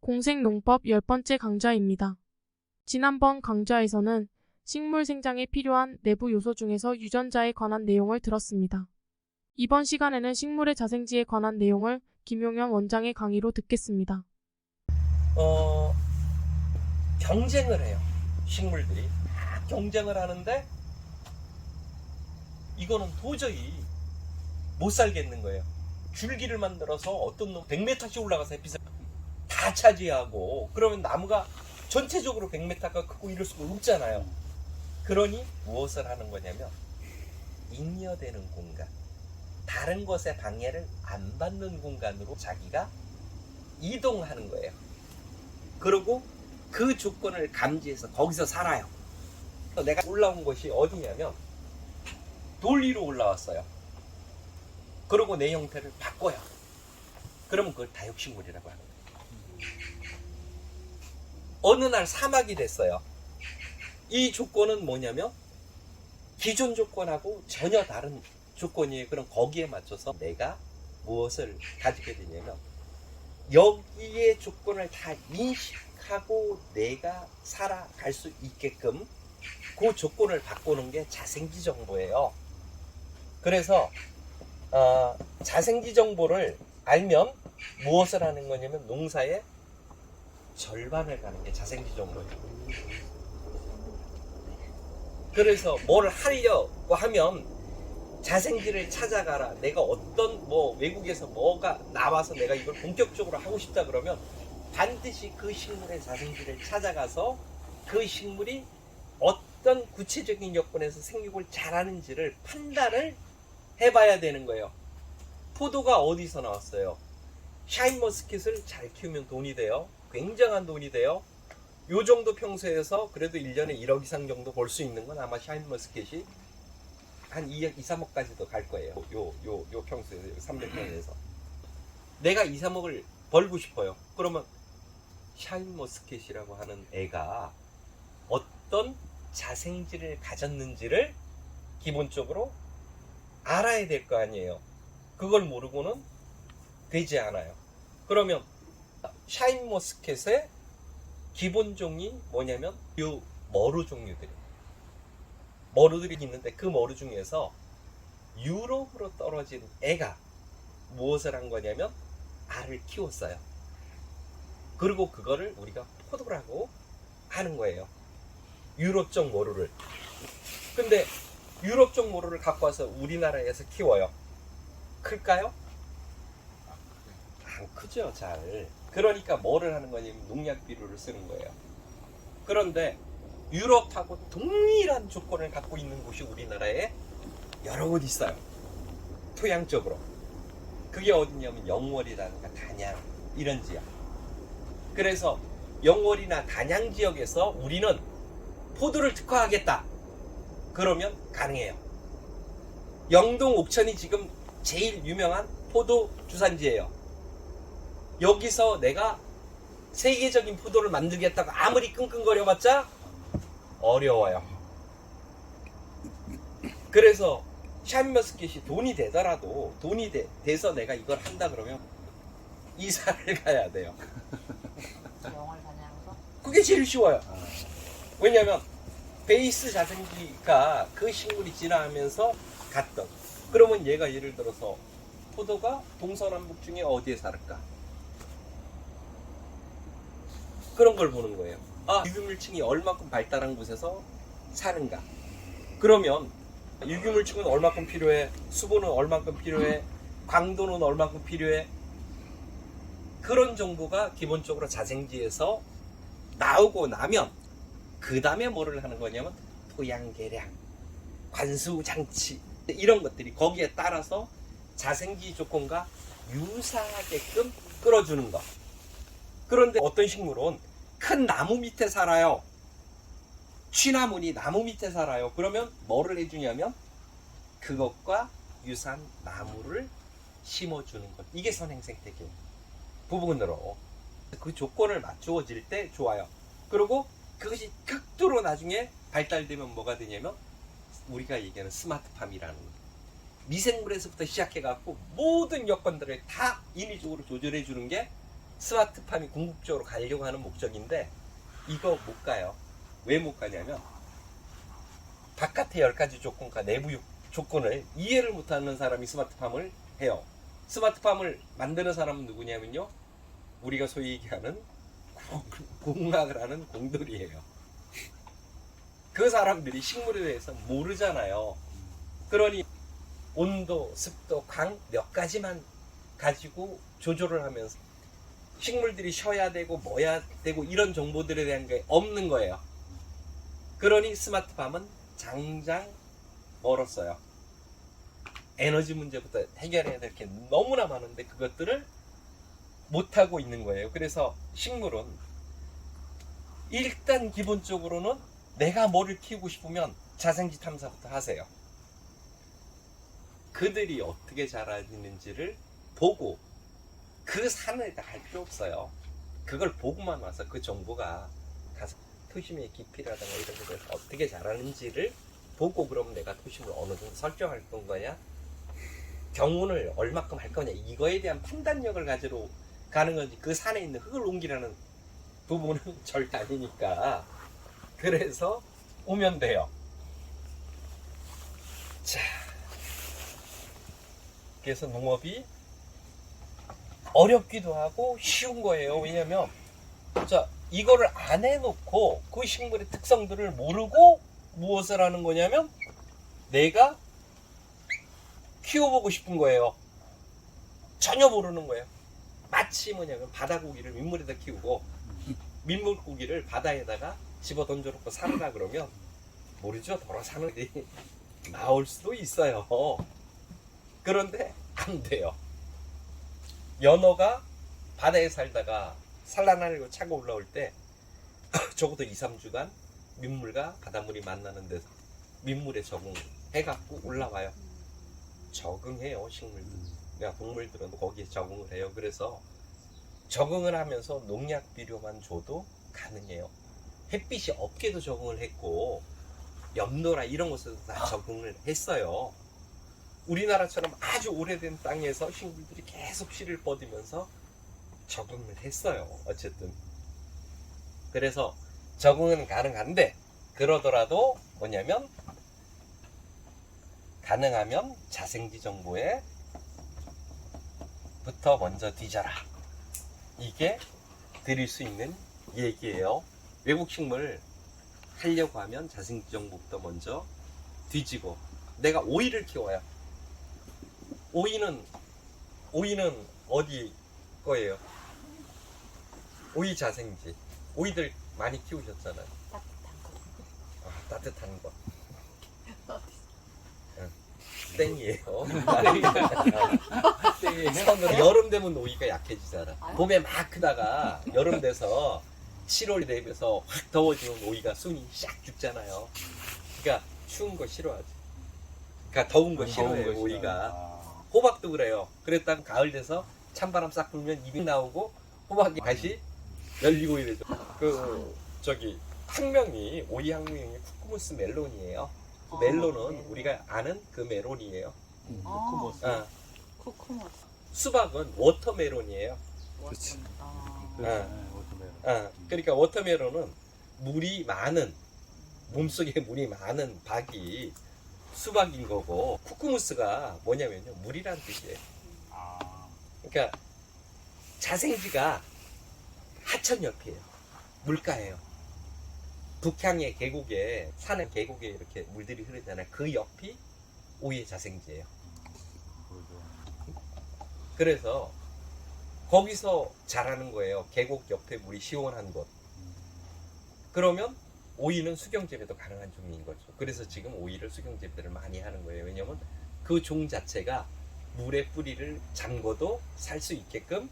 공생농법 10번째 강좌입니다. 지난번 강좌에서는 식물 생장에 필요한 내부 요소 중에서 유전자에 관한 내용을 들었습니다. 이번 시간에는 식물의 자생지에 관한 내용을 김용현 원장의 강의로 듣겠습니다. 경쟁을 해요. 식물들이 막 경쟁을 하는데 이거는 도저히 못 살겠는 거예요. 줄기를 만들어서 어떤 놈 100m씩 올라가서 햇빛을 다 차지하고, 그러면 나무가 전체적으로 100m가 크고 이럴 수가 없잖아요. 그러니 무엇을 하는 거냐면 잉여되는 공간, 다른 것의 방해를 안 받는 공간으로 자기가 이동하는 거예요. 그리고 그 조건을 감지해서 거기서 살아요. 내가 올라온 곳이 어디냐면 돌 위로 올라왔어요. 그리고 내 형태를 바꿔요. 그러면 그걸 다육식물이라고 하는 거예요. 어느 날 사막이 됐어요. 이 조건은 뭐냐면 기존 조건하고 전혀 다른 조건이에요. 그럼 거기에 맞춰서 내가 무엇을 가지게 되냐면 여기에 조건을 다 인식하고 내가 살아갈 수 있게끔 그 조건을 바꾸는 게 자생지 정보예요. 그래서 자생지 정보를 알면 무엇을 하는 거냐면 농사의 절반을 가는 게 자생지 정보예요. 그래서 뭘 하려고 하면 자생지를 찾아가라. 내가 어떤 외국에서 뭐가 나와서 내가 이걸 본격적으로 하고 싶다 그러면 반드시 그 식물의 자생지를 찾아가서 그 식물이 어떤 구체적인 여건에서 생육을 잘하는지를 판단을 해봐야 되는 거예요. 포도가 어디서 나왔어요? 샤인머스켓을 잘 키우면 돈이 돼요. 굉장한 돈이 돼요. 요 정도 평소에서 그래도 1년에 1억 이상 정도 벌 수 있는 건 아마 샤인머스켓이 한 2억, 2, 3억까지도 갈 거예요. 요 평소에서 300평에서 내가 2, 3억을 벌고 싶어요. 그러면 샤인머스켓이라고 하는 애가 어떤 자생지를 가졌는지를 기본적으로 알아야 될 거 아니에요. 그걸 모르고는 되지 않아요. 그러면 샤인머스켓의 기본 종이 뭐냐면 요 머루 머루들이 있는데 그 머루 중에서 유럽으로 떨어진 애가 무엇을 한 거냐면 알을 키웠어요. 그리고 그거를 우리가 포도라고 하는 거예요. 유럽적 머루를. 근데 유럽적 머루를 갖고 와서 우리나라에서 키워요. 클까요? 안 크죠, 잘. 그러니까 뭐를 하는 거냐면 농약 비료를 쓰는 거예요. 그런데 유럽하고 동일한 조건을 갖고 있는 곳이 우리나라에 여러 곳 있어요. 토양적으로. 그게 어디냐면 영월이라든가 단양 이런 지역. 그래서 영월이나 단양 지역에서 우리는 포도를 특화하겠다. 그러면 가능해요. 영동 옥천이 지금 제일 유명한 포도 주산지예요. 여기서 내가 세계적인 포도를 만들겠다고 아무리 끙끙거려봤자 어려워요. 그래서 샤인머스켓이 돈이 되더라도 돈이 돼서 내가 이걸 한다 그러면 이사를 가야 돼요. 영월 단양서? 그게 제일 쉬워요. 왜냐면 베이스 자생지가 그 식물이 진화하면서 갔던. 그러면 얘가 예를 들어서 포도가 동서남북 중에 어디에 살을까? 그런 걸 보는 거예요. 유기물층이 얼마큼 발달한 곳에서 사는가? 그러면 유기물층은 얼마큼 필요해? 수분은 얼마큼 필요해? 광도는 얼마큼 필요해? 그런 정보가 기본적으로 자생지에서 나오고 나면 그 다음에 뭐를 하는 거냐면 토양 개량, 관수 장치 이런 것들이 거기에 따라서 자생지 조건과 유사하게끔 끌어주는 것. 그런데 어떤 식물은 큰 나무 밑에 살아요. 취나무니 나무 밑에 살아요. 그러면 뭐를 해주냐면 그것과 유사한 나무를 심어주는 것. 이게 선행생태계 부분으로 그 조건을 맞추어질 때 좋아요. 그리고 그것이 극도로 나중에 발달되면 뭐가 되냐면 우리가 얘기하는 스마트팜이라는 거. 미생물에서부터 시작해갖고 모든 여건들을 다 인위적으로 조절해주는 게 스마트팜이 궁극적으로 가려고 하는 목적인데 이거 못 가요. 왜 못 가냐면 바깥의 10가지 조건과 내부 조건을 이해를 못하는 사람이 스마트팜을 해요. 스마트팜을 만드는 사람은 누구냐면요, 우리가 소위 얘기하는 공학을 하는 공돌이에요. 그 사람들이 식물에 대해서 모르잖아요. 그러니 온도, 습도, 광 몇 가지만 가지고 조절을 하면서 식물들이 쉬어야 되고 뭐야 되고 이런 정보들에 대한 게 없는 거예요. 그러니 스마트팜은 장장 멀었어요. 에너지 문제부터 해결해야 될 게 너무나 많은데 그것들을 못하고 있는 거예요. 그래서 식물은 일단 기본적으로는 내가 뭐를 키우고 싶으면 자생지 탐사부터 하세요. 그들이 어떻게 자라는지를 보고, 그 산에 갈 필요 없어요. 그걸 보고만 와서 그 정보가 가서 토심의 깊이라든가 이런 것에 대해서 어떻게 자라는지를 보고, 그러면 내가 토심을 어느 정도 설정할 건가냐, 경운을 얼마큼 할 거냐, 이거에 대한 판단력을 가지러 가는 건지, 그 산에 있는 흙을 옮기라는 부분은 절대 아니니까. 그래서 오면 돼요. 자, 그래서 농업이 어렵기도 하고 쉬운 거예요. 왜냐면 자, 이거를 안 해놓고 그 식물의 특성들을 모르고 무엇을 하는 거냐면 내가 키워보고 싶은 거예요. 전혀 모르는 거예요. 마치 뭐냐면 바다고기를 민물에다 키우고 민물고기를 바다에다가 집어 던져놓고 살으라 그러면 모르죠. 돌아 사는 게 나올 수도 있어요. 그런데 안 돼요. 연어가 바다에 살다가 산란하려고 차고 올라올 때 적어도 2-3주간 민물과 바닷물이 만나는 데서 민물에 적응해갖고 올라와요. 적응해요, 식물들. 그러니까 동물들은 거기에 적응을 해요. 그래서 적응을 하면서 농약 비료만 줘도 가능해요. 햇빛이 없게도 적응을 했고 염도나 이런 곳에서 다 적응을 했어요. 우리나라처럼 아주 오래된 땅에서 식물들이 계속 씨를 뻗으면서 적응을 했어요. 어쨌든 그래서 적응은 가능한데, 그러더라도 뭐냐면 가능하면 자생지 정보에 부터 먼저 뒤져라, 이게 드릴 수 있는 얘기예요. 외국 식물 하려고 하면 자생지 정보부터 먼저 뒤지고. 내가 오이를 키워요. 오이는 어디 거예요? 오이 자생지. 오이들 많이 키우셨잖아요. 따뜻한 거. 아, 따뜻한 거. 땡이에요. 선으로 여름 되면 오이가 약해지잖아. 봄에 막 크다가 여름 돼서 7월 되면서 확 더워지면 오이가 순이 싹 죽잖아요. 그러니까 추운 거 싫어하지. 그러니까 더운 거 싫어해요, 오이가. 호박도 그래요. 그랬다가 가을 돼서 찬바람 싹 불면 입이 나오고 호박이 다시 열리고 이러죠. 학명이, 오이 학명이 쿠쿠무스 멜론이에요. 그 멜론은 우리가 아는 그 메론이에요. 쿠쿠모스. 어. 쿠쿠모스. 수박은 워터멜론이에요. 그치. 그러니까 워터멜론은 물이 많은, 몸속에 물이 많은 박이 수박인 거고, 쿠쿠무스가 뭐냐면요, 물이란 뜻이에요. 그러니까 자생지가 하천 옆이에요. 물가예요. 북향의 계곡에, 산의 계곡에 이렇게 물들이 흐르잖아요. 그 옆이 오이의 자생지예요. 그래서 거기서 자라는 거예요. 계곡 옆에 물이 시원한 곳. 그러면 오이는 수경재배도 가능한 종인 거죠. 그래서 지금 오이를 수경재배를 많이 하는 거예요. 왜냐면 그 종 자체가 물에 뿌리를 잠궈도 살 수 있게끔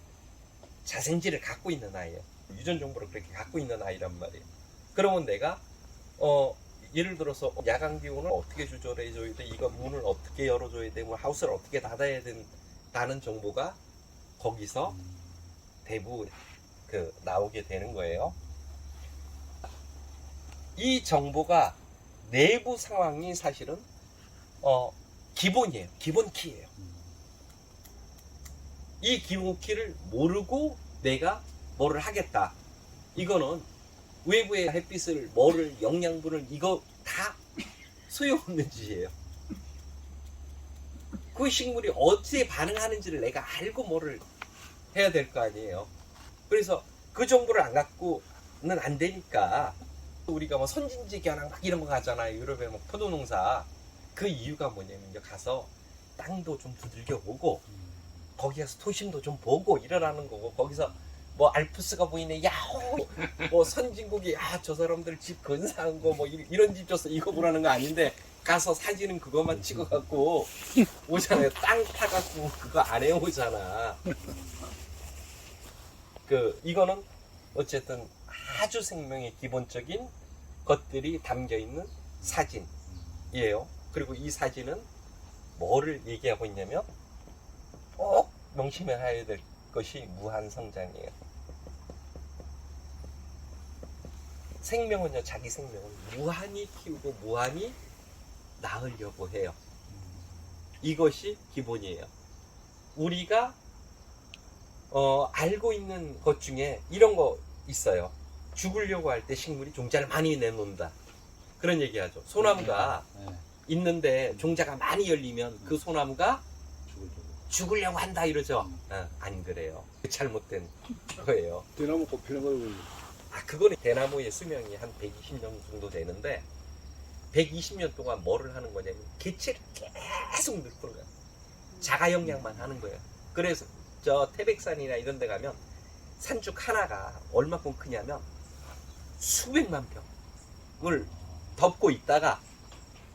자생지를 갖고 있는 아이예요. 유전 정보를 그렇게 갖고 있는 아이란 말이에요. 그러면 내가 예를 들어서 야간 기온을 어떻게 조절해 줘야 돼, 이거 문을 어떻게 열어줘야 돼, 뭐 하우스를 어떻게 닫아야 된다는 정보가 거기서 대부분 나오게 되는 거예요. 이 정보가 내부 상황이 사실은 기본이에요. 기본 키예요. 이 기본 키를 모르고 내가 뭐를 하겠다. 이거는 외부의 햇빛을, 뭐를, 영양분을, 이거 다 소용없는 짓이에요. 그 식물이 어떻게 반응하는지를 내가 알고 뭐를 해야 될 거 아니에요. 그래서 그 정보를 안 갖고는 안 되니까 우리가 뭐 선진지 견학 막 이런 거 가잖아요. 유럽에 뭐 포도 농사. 그 이유가 뭐냐면요. 가서 땅도 좀 두들겨 보고 거기 가서 도심도 좀 보고 이러라는 거고, 거기서 뭐 알프스가 보이네, 야호, 뭐 선진국이, 야, 저 사람들 집 근사한 거, 뭐 이런 집 줬어, 이거 보라는 거 아닌데, 가서 사진은 그것만 찍어갖고 오잖아요. 땅 파갖고 그거 안 해오잖아. 이거는 어쨌든 아주 생명의 기본적인 것들이 담겨 있는 사진이에요. 그리고 이 사진은 뭐를 얘기하고 있냐면, 꼭 명심해야 될 것이 무한성장이에요. 생명은요, 자기 생명은 무한히 키우고 무한히 낳으려고 해요. 이것이 기본이에요. 우리가 알고 있는 것 중에 이런 거 있어요. 죽으려고 할 때 식물이 종자를 많이 내놓는다. 그런 얘기하죠. 소나무가 있는데 종자가 많이 열리면 그 소나무가 죽으려고 한다 이러죠. 안 그래요. 잘못된 거예요. 대나무 꽃 피는 거고. 그거는 대나무의 수명이 한 120년 정도 되는데 120년 동안 뭐를 하는 거냐면 개체를 계속 늙는 거예요. 자가 영양만 하는 거예요. 그래서 저 태백산이나 이런 데 가면 산죽 하나가 얼마큼 크냐면 수백만 평을 덮고 있다가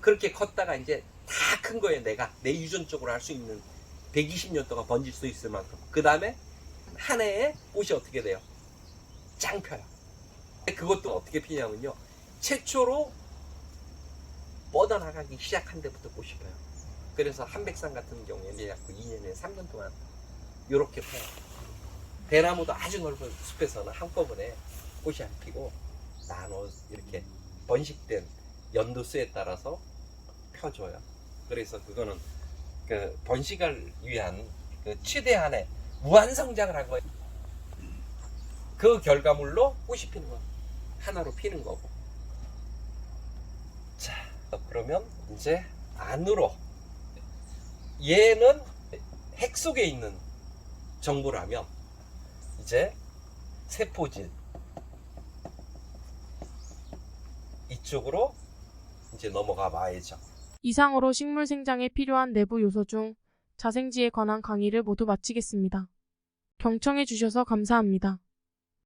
그렇게 컸다가 이제 다 큰 거예요. 내 유전적으로 할 수 있는 120년 동안 번질 수 있을 만큼. 그 다음에 한 해에 꽃이 어떻게 돼요? 짱 펴요. 그것도 어떻게 피냐면요, 최초로 뻗어나가기 시작한 데부터 꽃이 펴요. 그래서 한백산 같은 경우에는 약간 2년에 3년 동안 요렇게 펴요. 대나무도 아주 넓은 숲에서는 한꺼번에 꽃이 안 피고 나눠 이렇게 번식된 연도수에 따라서 펴줘요. 그래서 그거는 그 번식을 위한 그 최대한의 무한성장을 한 거예요. 그 결과물로 꽃이 피는 거예요. 하나로 피는 거고. 자, 그러면 이제 안으로, 얘는 핵 속에 있는 정보라면 이제 세포질 이쪽으로 이제 넘어가 봐야죠. 이상으로 식물 생장에 필요한 내부 요소 중 자생지에 관한 강의를 모두 마치겠습니다. 경청해 주셔서 감사합니다.